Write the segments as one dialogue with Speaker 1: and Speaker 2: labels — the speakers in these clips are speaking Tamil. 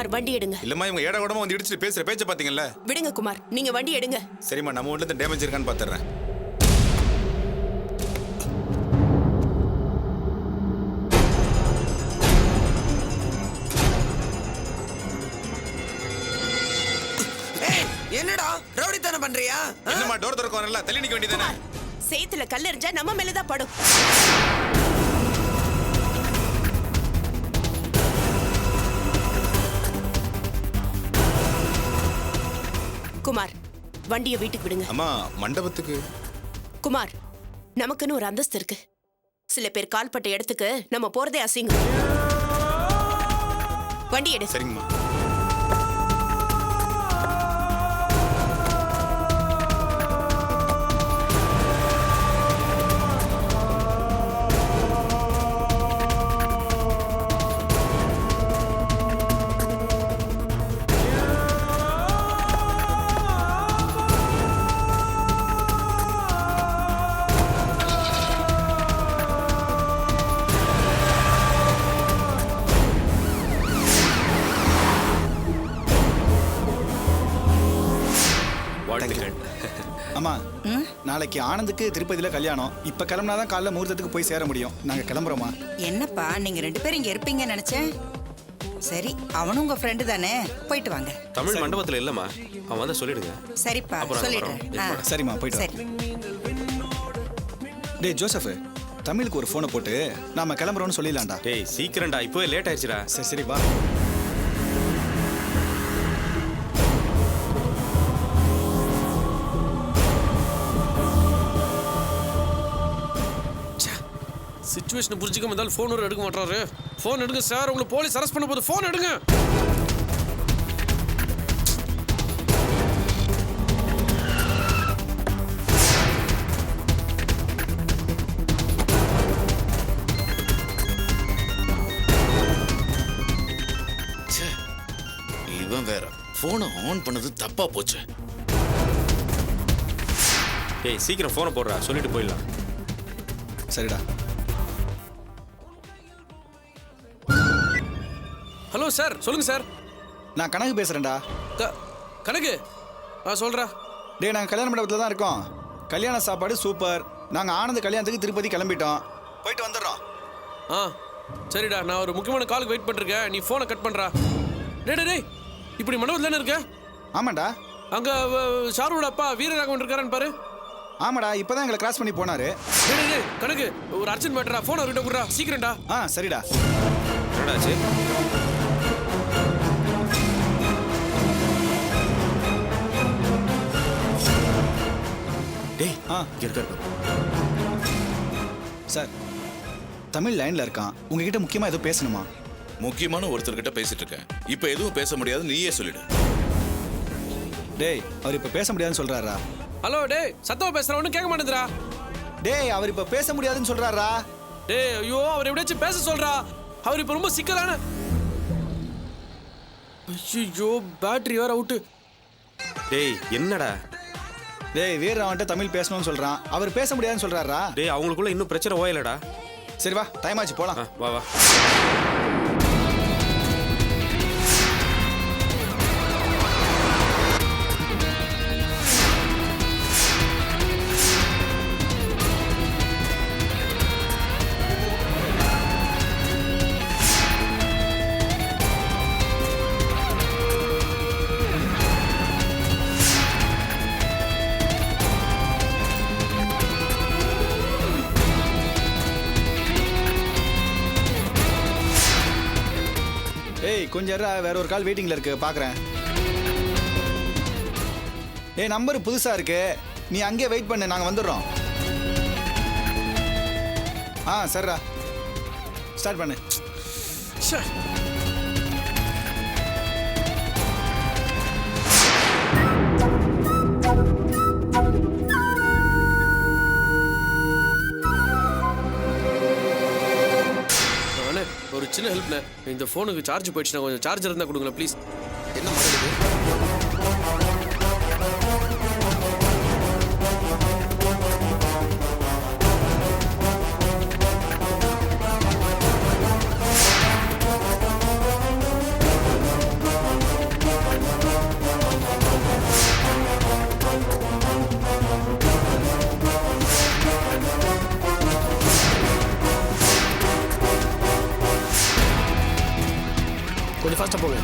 Speaker 1: குமார் வண்டி எடுங்க.
Speaker 2: இல்லம்மா இவங்க ஏடா கூடமா வந்து இடிச்சிட்டு பேசுற பேச்ச பாத்தீங்கல்ல.
Speaker 1: விடுங்க குமார், நீங்க வண்டி எடுங்க.
Speaker 2: சரிம்மா நம்ம வீட்ல டேமேஜ் இருக்கான்னு பாத்துறேன்.
Speaker 3: என்னடா ரவுடித்தனம் பண்றியா?
Speaker 2: என்னம்மா டோர் திறக்க வரல, தள்ளி நிக்க வேண்டியதானே?
Speaker 1: சேத்துல கல் எறிஞ்சா நம்ம மேலதான் படும். குமார் வண்டியை வீட்டுக்கு விடுங்க.
Speaker 2: அம்மா மண்டபத்துக்கு.
Speaker 1: குமார் நமக்குன்னு ஒரு அந்தஸ்து இருக்கு. சில பேர் கால்பட்ட இடத்துக்கு நம்ம போறதே அசிங்கம். வண்டி எடு.
Speaker 2: சரிங்கம்மா.
Speaker 4: அம்மா நாளைக்கு ஆனந்துக்கு திருப்பதியில கல்யாணம். இப்ப கிளம்புனாதான் காலைல முகூர்த்தத்துக்கு போய் சேர முடியும். நாங்க கிளம்புறோமா?
Speaker 5: என்னப்பா நீங்க 2 பேரும் இங்க இருப்பீங்கன்னு நினைச்சேன். சரி, அவனும் உங்க ஃப்ரெண்டு தானே, போயிட்டு வாங்க.
Speaker 6: தமிழ் மண்டபத்துல இல்லம்மா, அவன் வந்து சொல்லிடுங்க.
Speaker 5: சரிப்பா சொல்லிடுறேன்.
Speaker 4: சரிம்மா போயிட்டு
Speaker 5: சரி.
Speaker 4: டேய் ஜோசப், தமிழுக்கு ஒரு போனை போட்டு நாம கிளம்புறோம்னு சொல்லிடலாம்டா.
Speaker 6: டேய் சீக்கிரம்டா, இப்போவே லேட் ஆயிடுச்சுடா.
Speaker 4: சரி சரி வா.
Speaker 7: சிச்சுவேஷன் புரிஞ்சுக்காம இருந்தாலும் ஃபோன் ஒரு எடுக்க மாட்டாரு. ஃபோன் எடுங்க சார், உங்களை போலீஸ் அரெஸ்ட் பண்ண போது. ஃபோன் எடுங்க.
Speaker 8: இவன் வேற போனை ஆன் பண்ணது தப்பா போச்சு.
Speaker 6: டேய் சீக்கிரம் போனை போடுறா, சொல்லிட்டு போயிடலாம்.
Speaker 4: சரிடா.
Speaker 7: ஹலோ சார், சொல்லுங்க சார்.
Speaker 4: நான் கணக்கு பேசுறேன்டா.
Speaker 7: கணக்கு சொல்றா.
Speaker 4: டேய் நாங்க கல்யாண மண்டபத்துல தான் இருக்கோம். கல்யாண சாப்பாடு சூப்பர். நாங்க ஆனந்த் கல்யாணத்துக்கு திருப்பதி கிளம்பிட்டோம். போயிட்டு வந்துடுறோம்.
Speaker 7: சரிடா, நான் ஒரு முக்கியமான காலுக்கு வெயிட் பண்ணிருக்கேன். நீ போனை கட் பண்றா. டேய் இப்படி மண்டபத்துல தானே இருக்க?
Speaker 4: ஆமாண்டா.
Speaker 7: அங்க ஷாருவோட அப்பா வீரராகவன் இருக்காரான்னு பாரு.
Speaker 4: ஆமாடா, இப்பதான் எங்களை கிராஸ் பண்ணி போனாரு.
Speaker 7: டேய் கணக்கு, ஒரு அர்ஜென்ட் மேட்டரா, போன் அவர்கிட்ட குடுறா சீக்கிரம்டா.
Speaker 4: சரிடா.
Speaker 6: என்னடாச்சு?
Speaker 4: டேய்
Speaker 6: இங்க இருக்காரு
Speaker 4: சார். தமிழ் லைன்ல இருக்கான். உங்ககிட்ட முக்கியமா ஏதோ பேசணுமா?
Speaker 8: முக்கியமான ஒருத்தர்கிட்ட பேசிட்டு இருக்கேன். இப்ப எதுவும் பேச முடியாது, நீயே சொல்லிடு.
Speaker 4: டேய் அவர் இப்ப பேச முடியாதுன்னு சொல்றாரா?
Speaker 7: ஹலோ டேய், சத்தமா பேசுற, ஒண்ணும் கேட்க மாட்டேங்குதுடா.
Speaker 4: டேய் அவர் இப்ப பேச முடியாதுன்னு சொல்றாரா?
Speaker 7: டேய் ஐயோ, அவர் எப்படியாச்சும் பேச சொல்றா. அவர் இப்ப ரொம்ப சிக்கலான. ஐயோ பேட்டரி வேற அவுட்.
Speaker 6: டேய் என்னடா?
Speaker 4: டேய் வீர அவன்கிட்ட தமிழ் பேசணும்னு சொல்றான். அவர் பேச முடியாதுன்னு சொல்றாரா?
Speaker 6: டேய் அவங்களுக்குள்ள இன்னும் பிரச்சனை ஓயலடா.
Speaker 4: சரி வா, டைம் ஆச்சு போலாம்.
Speaker 6: வா வா.
Speaker 4: கொஞ்சம் வேற ஒரு கால் வெயிட்டிங்ல இருக்கு, பாக்குறேன். நம்பர் புதுசா இருக்கு, நீ அங்கே வெயிட் பண்ணு, நாங்க வந்துடுறோம். சரிடா, ஸ்டார்ட் பண்ணு.
Speaker 7: ஒரு சின்ன ஹெல்ப்ல, இந்த போனுக்கு சார்ஜ் போயிடுச்சுனா கொஞ்சம் சார்ஜர் இருந்தா கொடுங்களேன் ப்ளீஸ்.
Speaker 8: என்ன மாடல்?
Speaker 9: ஃபாஸ்டா போங்க.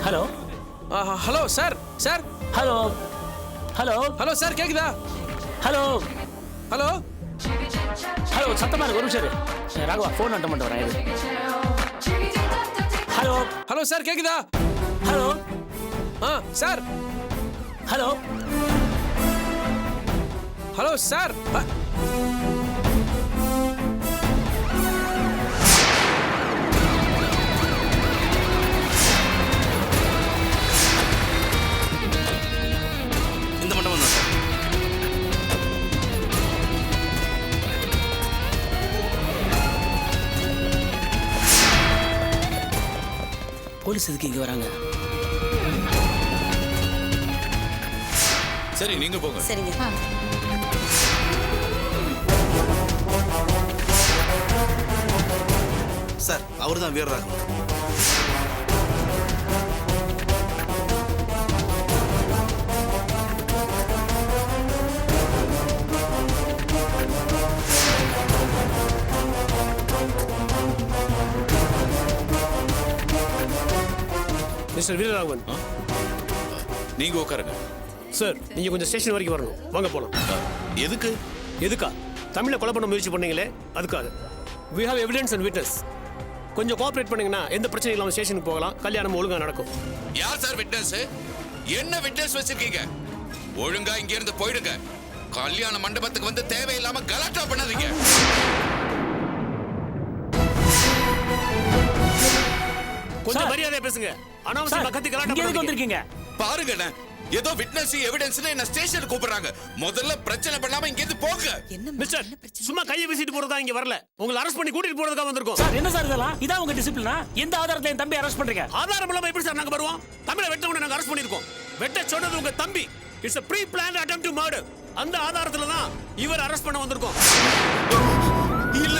Speaker 9: Hello
Speaker 7: hello sir sir
Speaker 9: hello hello
Speaker 7: hello sir கேக்குதா?
Speaker 9: ஹலோ
Speaker 7: ஹலோ
Speaker 9: ஹலோ சத்தமா இருக்கு, ஒரு நிமிஷம் இரு. ராகவா ஃபோன் அட்டன் பண்ணிட்டு வரேன் இரு. ஹலோ
Speaker 7: ஹலோ சார் கேக்குதா?
Speaker 9: Hello
Speaker 7: sir
Speaker 9: hello
Speaker 7: hello sir
Speaker 8: இந்த மண்டபம் தான் சார்.
Speaker 9: போலீஸ் எதுக்கு இங்க வராங்க?
Speaker 8: சரி நீங்க போங்க.
Speaker 5: சரிங்க.
Speaker 10: சார் அவர் தான் வீரராகவன்.
Speaker 9: மிஸ்டர் வீரராகவன்
Speaker 8: நீங்க உட்காருங்க.
Speaker 9: சார், நீங்க கொஞ்சம் ஸ்டேஷன் வரைக்கும் வரணும். வாங்க போலாம்.
Speaker 8: எதுக்கு?
Speaker 9: எதுக்கா? தமிழை கொலை பண்ண முயற்சி பண்ணீங்களே அதுக்காக. we have evidence and witness. கொஞ்சம் கோஆபரேட் பண்ணீங்கன்னா எந்த பிரச்சனையும் இல்லாம ஸ்டேஷனுக்கு போகலாம், கல்யாணம் ஒழுங்கா நடக்கும்.
Speaker 8: யார் சார் விட்னஸ்? என்ன விட்னஸ் வச்சிருக்கீங்க? ஒழுங்கா இங்க இருந்து போயிடுங்க. கல்யாண மண்டபத்துக்கு வந்து தேவையில்லாம கலாட்டா பண்ணாதீங்க.
Speaker 9: கொஞ்சம் மரியாதையா பேசுங்க. அனாவசியமா கத்தி கலாட்டா பண்ணாதீங்க. வந்திருக்கீங்க
Speaker 8: பாருங்க, ஏதோ விட்னஸ் எவிடன்ஸ்னு என்ன ஸ்டேஷனுக்கு கூப்பிடுறாங்க. முதல்ல பிரச்சனை பண்ணாம இங்க இருந்து போங்க.
Speaker 9: மிஸ்டர், சும்மா கையை வீசிட்டு போறதா இங்க வரல. உங்களை அரெஸ்ட் பண்ணி கூட்டிட்டு போறதுக்காக வந்திருக்கோம்.
Speaker 11: சார் என்ன சார் இதெல்லாம்? இதான் உங்க டிசிப்ளினா? எந்த ஆதாரத்துல என் தம்பி அரெஸ்ட் பண்றீங்க?
Speaker 9: ஆதாரம் இல்லாம எப்படி சார் நாங்க வருவோம்? தமிழை வெட்டவனை நாங்க அரெஸ்ட் பண்ணிருக்கோம். வெட்ட சொன்னது உங்க தம்பி. It's a pre-planned attempt to murder. அந்த ஆதாரத்துல தான் இவர் அரெஸ்ட் பண்ண வந்திருக்கோம்.
Speaker 8: இல்ல,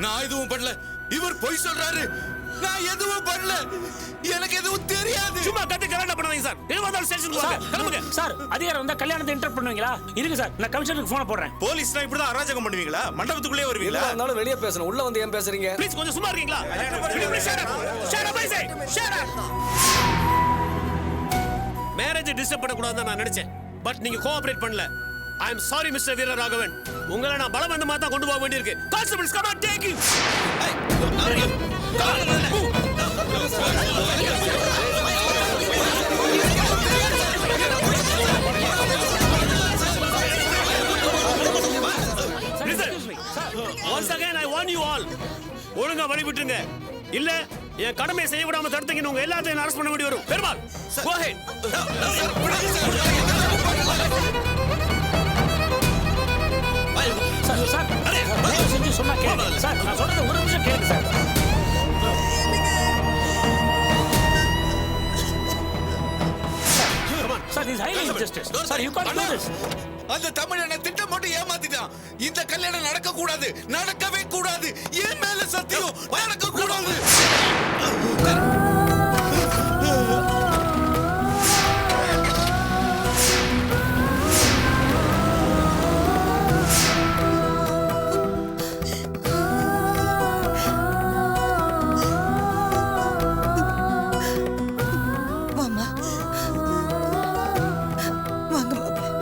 Speaker 8: நான் எதுவும் பண்ணல. இவர் பொய் சொல்றாரு. நான் எதுவும் பண்ணல. எனக்கு எதுவும் தெரியாது.
Speaker 9: சும்மா கத்தி கலாட்டா பண்ணாதீங்க சார். ஏவாதால் ஸ்டேஷனுக்கு வாங்க. கிளம்புங்க.
Speaker 11: சார், அதிகாரம் வந்தா கல்யாணத்தை இன்டரப்ட் பண்ணுவீங்களா? இருக்கு சார், நான் கமிஷனருக்கு போன் போடுறேன்.
Speaker 10: போலீஸ்னா இப்படிதான் அராஜகம் பண்ணுவீங்களா? மண்டபத்துக்குள்ளே வருவீங்களா?
Speaker 3: இருந்தாலும் வெளியே பேசணும், உள்ள வந்து ஏன் பேசுறீங்க?
Speaker 9: ப்ளீஸ் கொஞ்சம் சும்மா இருக்கீங்களா? மேரேஜ் டிஸ்டர்ப் பண்ணக்கூடாதுன்னு நான் நினைச்சேன். பட் நீங்க கோஆபரேட் பண்ணல. ஐ அம் சாரி மிஸ்டர் வீரராகவன். உங்களை நான் பலவந்தமா தான் கொண்டு போக வேண்டியிருக்கு. Constables come on take you. Once again I warn you all. ஒழுங்கா வழி விட்டுருங்க. இல்ல என் கடமையை செய்ய விடாம தடுத்தீங்கன்னு உங்க எல்லாத்தையும் அரெஸ்ட் பண்ண வேண்டி வரும். Perumal, go ahead.
Speaker 11: Sir sir தயவு செஞ்சு சொன்னா கேளுங்க சார். நான் சொல்றது ஒரு நிமிஷம் கேளுங்க sir. Sir, this is highly injustice. Sir, you can't do this.
Speaker 8: அந்த தமிழனை திட்டம் போட்டு ஏமாத்திட்டான். இந்த கல்யாணம் நடக்க கூடாது, நடக்கவே கூடாது. என் மேல சத்தியம், நடக்க கூடாது.
Speaker 5: வாமா, வாங்க மாப்பிள்ளை.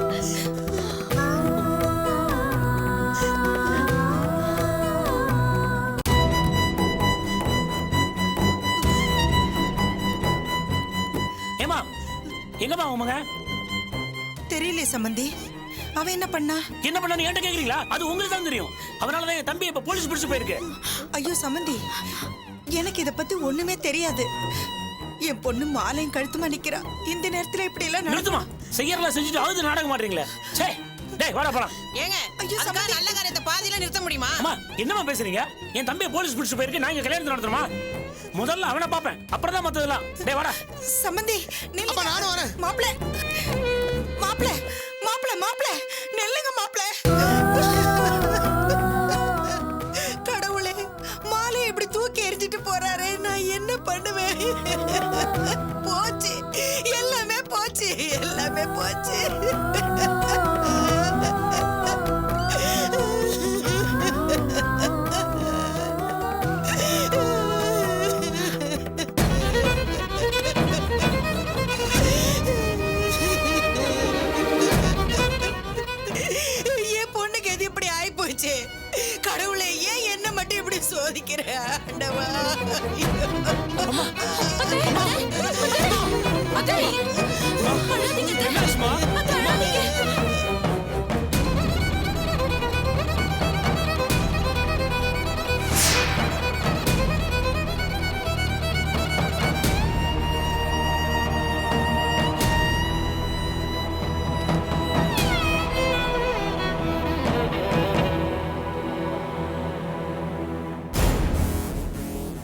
Speaker 11: ஏமா, எங்கம்மா உங்க
Speaker 5: தெரியல சம்பந்தி. அவ என்ன பண்ணா?
Speaker 11: என்ன பண்ணான்னு என்கிட்ட கேக்குறீங்களா? அது உங்களுக்கு தான் தெரியும். அதனால தான் என் தம்பி இப்ப போலீஸ் பிடிச்சு போயிருக்கு.
Speaker 5: ஐயோ சம்பந்தி, எனக்கு இத பத்தி ஒண்ணுமே தெரியாது. என் பொண்ணு மாலையும் கழுத்துமா நிக்கிறா. இந்த நேரத்துல இப்படி எல்லாம்
Speaker 11: நிறுத்துமா. செய்யறதெல்லாம் செஞ்சுட்டு அழுது நாடகம் மாட்டீங்களே. சே, டேய் வாடா போலாம்.
Speaker 5: ஏங்க அதுக்காக நல்ல காரியத்தை பாதியில நிறுத்த முடியுமா?
Speaker 11: அம்மா என்னம்மா பேசுறீங்க? என் தம்பியை போலீஸ் பிடிச்சு போயிருக்கு, நான் இங்க கல்யாணத்தை நடத்துறோமா? முதல்ல அவனை பாப்பேன், அப்புறம் தான் மத்ததெல்லாம். டேய் வாடா.
Speaker 5: சம்பந்தி
Speaker 4: அப்ப நானும் வரேன்.
Speaker 5: மாப்ள மாப்ள மாப்ள மாப்ள நெல்லுங்க மாப்ள. கடவுளே, மாலை இப்படி தூக்கி எறிஞ்சிட்டு போறாரே, நான் என்ன பண்ணுவேன்? போச்சு, எல்லாமே போச்சு, எல்லாமே போச்சு. கடவுளே, ஏன் என்ன மட்டும் இப்படி சோதிக்கிற ஆண்டவா?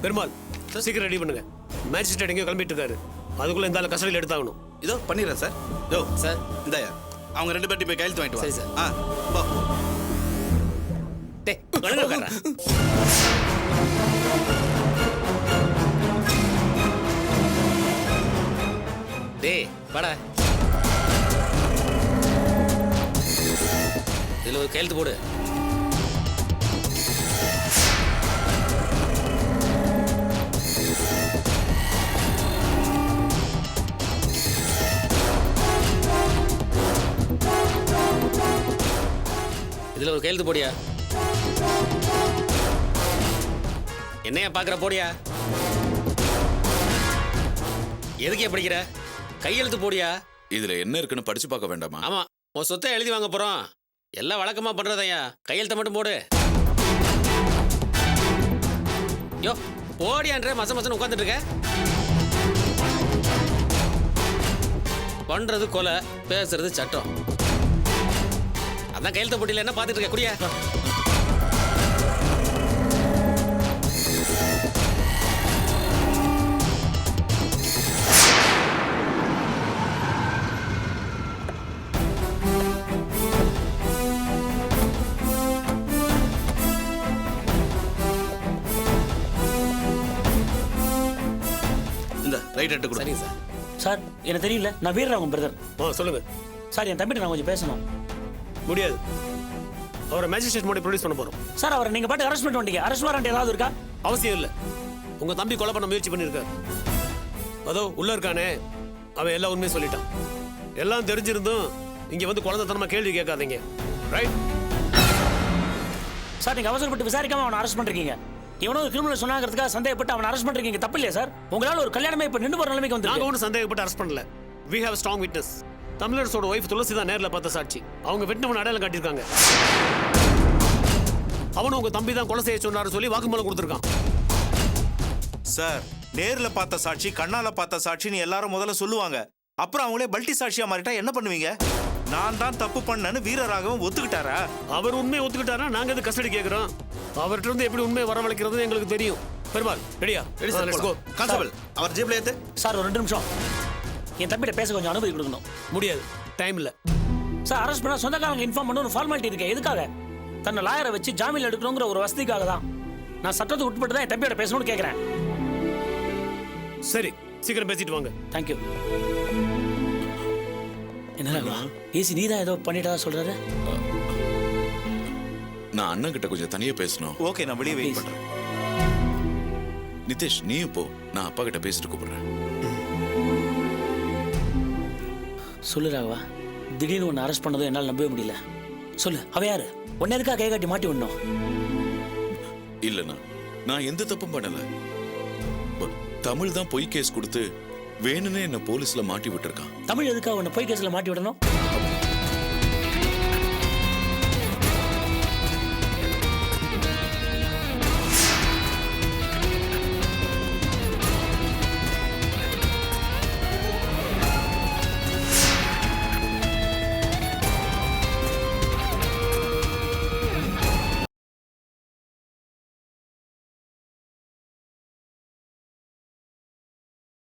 Speaker 9: பெருமாள் சீக்கிரம் ரெடி பண்ணுங்க. மேஜிஸ்ட்ரேட் எங்கேயோ கிளம்பிட்டு இருக்காரு, அதுக்குள்ள இந்த ஆளை கஸ்டடியில் எடுத்தாகணும்.
Speaker 10: இதோ பண்ணிடுறேன் சார். யோ சார், இந்தாயா அவங்க 2 பேர்ட்டையும் போய் கையெழுத்து வாங்கிட்டு வா. சரி சார். போ.
Speaker 9: டேய் வணங்க உட்கார்றா. டேய் வாடா. இதில் ஒரு கையெழுத்து போடு. இதுல ஒரு கையெழுத்து போடியா. என்னையா பாக்குற? போடியா. எதுக்கே படிக்கிற? கையெழுத்து போடியா.
Speaker 8: இதுல என்ன இருக்குன்னு படிச்சு பார்க்க வேண்டாமா?
Speaker 9: ஆமா, உன் சொத்தை எழுதி வாங்க போறோம். எல்லாம் வழக்கமா பண்றதையா, கையெழுத்த மட்டும் போடு. யோ போடியான்ற மச மசன்னு உட்காந்துட்டு இருக்க. பண்றது கொலை, பேசுறது சட்டம். அதான் கையெழுத்த போட்டியில என்ன பார்த்துட்டு இருக்க? குடியா.
Speaker 10: இந்த ரைட் எடுத்து கொடு.
Speaker 9: சரிங்க சார்.
Speaker 11: சார் எனக்கு தெரியல, நான் வீரராகவன் பிரதர்.
Speaker 9: சொல்லுங்க
Speaker 11: சார், என் தம்பிட்ட நான் கொஞ்சம் பேசணும்.
Speaker 9: முடியாது. அவரை மேஜிஸ்ட்ரேட் மூடி ப்ரொடியூஸ் பண்ண போறோம்.
Speaker 11: சார் அவரை நீங்க பாட்டு அரெஸ்ட் பண்ணிட்டு வந்தீங்க. அரெஸ்ட் வாரண்ட் ஏதாவது இருக்கா?
Speaker 9: அவசியம் இல்லை. உங்க தம்பி கொலை பண்ண முயற்சி பண்ணியிருக்காரு. அதோ உள்ள இருக்கானே, அவன் எல்லா உண்மையும் சொல்லிட்டான். எல்லாம் தெரிஞ்சிருந்தும் இங்க வந்து குழந்தைத்தனமா கேள்வி கேட்காதீங்க. ரைட்?
Speaker 11: சார் நீங்க அவசரப்பட்டு விசாரிக்காம அவனை அரெஸ்ட் பண்றீங்க. இவனோ ஒரு கிரிமினல் சொன்னாங்கிறதுக்காக சந்தேகப்பட்டு அவனை அரெஸ்ட் பண்றீங்க. தப்பு இல்லையா சார்? உங்களால ஒரு கல்யாணமே இப்ப நின்று போற நிலைமைக்கு வந்து.
Speaker 9: நாங்க ஒன்றும் சந்தேகப்பட்டு அரெஸ்ட் பண்ணல. We have strong witness. தமிழரசோட ஒய்ஃப் துளசி தான் நேரில் பார்த்த சாட்சி. அவங்க வெட்டினவன் அடையாளம் காட்டியிருக்காங்க. அவனும் உங்க தம்பி தான் கொலை செய்ய சொன்னாரு சொல்லி வாக்குமூலம் கொடுத்துருக்கான்.
Speaker 10: சார், நேர்ல பார்த்த சாட்சி, கண்ணால பார்த்த சாட்சின்னு எல்லாரும் முதல்ல சொல்லுவாங்க. அப்புறம் அவங்களே பல்டி சாட்சியா மாறிட்டா என்ன பண்ணுவீங்க? நான் தான் தப்பு பண்ணேன்னு வீரராகவும் ஒத்துக்கிட்டாரா?
Speaker 9: அவர் உண்மையை ஒத்துக்கிட்டாரா? நாங்க எது கஸ்டடி கேட்கிறோம்? அவர்கிட்ட இருந்து எப்படி உண்மையை வரவழைக்கிறது எங்களுக்கு தெரியும். பெருமாள் ரெடியா?
Speaker 10: Ready sir. Let's go. Constable, அவர் ஜேப்ல ஏத்து.
Speaker 11: சார் ஒரு 2 நிமிஷம், என் தம்பிட்ட பேச கொஞ்சம் அனுமதி கொடுக்கணும்.
Speaker 9: முடியாது, டைம் இல்ல.
Speaker 11: சார் அரெஸ்ட் பண்ணா சொந்தக்காரங்க இன்ஃபார்ம் பண்ண ஒரு ஃபார்மாலிட்டி இருக்கு. எதுக்காக? தன்னை லாயரை வச்சு ஜாமீன் எடுக்கணுங்கிற ஒரு வசதிக்காக தான். நான் சட்டத்துக்கு உட்பட்டு தான் என் தம்பியோட பேசணும்னு கேட்கிறேன்.
Speaker 9: சரி, சீக்கிரம் பேசிட்டு வாங்க.
Speaker 11: தேங்க்யூ. என்ன ஏசி நீ தான் ஏதோ பண்ணிட்டா சொல்றாரு?
Speaker 8: நான் அண்ணன் கிட்ட கொஞ்சம் தனியா பேசணும்.
Speaker 10: ஓகே, நான் வெளியே வெயிட் பண்றேன்.
Speaker 8: நிதேஷ் நீயும் போ, நான் அப்பா கிட்ட பேசிட்டு கூப்பிடுறேன்.
Speaker 11: சொல்லு ராகவா, திடீர்னு ஒன்று அரெஸ்ட் பண்ணதும் என்னால் நம்பவே முடியல. சொல்லு, அவ யாரு? உன்ன எதுக்காக கை காட்டி மாட்டி விடணும்?
Speaker 8: இல்லண்ணா, நான் எந்த தப்பும் பண்ணல. தமிழ் தான் பொய் கேஸ் கொடுத்து வேணும்னே என்ன போலீஸ்ல மாட்டி விட்டுருக்கான்.
Speaker 11: தமிழ் எதுக்காக உன்னை பொய் கேஸ்ல மாட்டி விடணும்?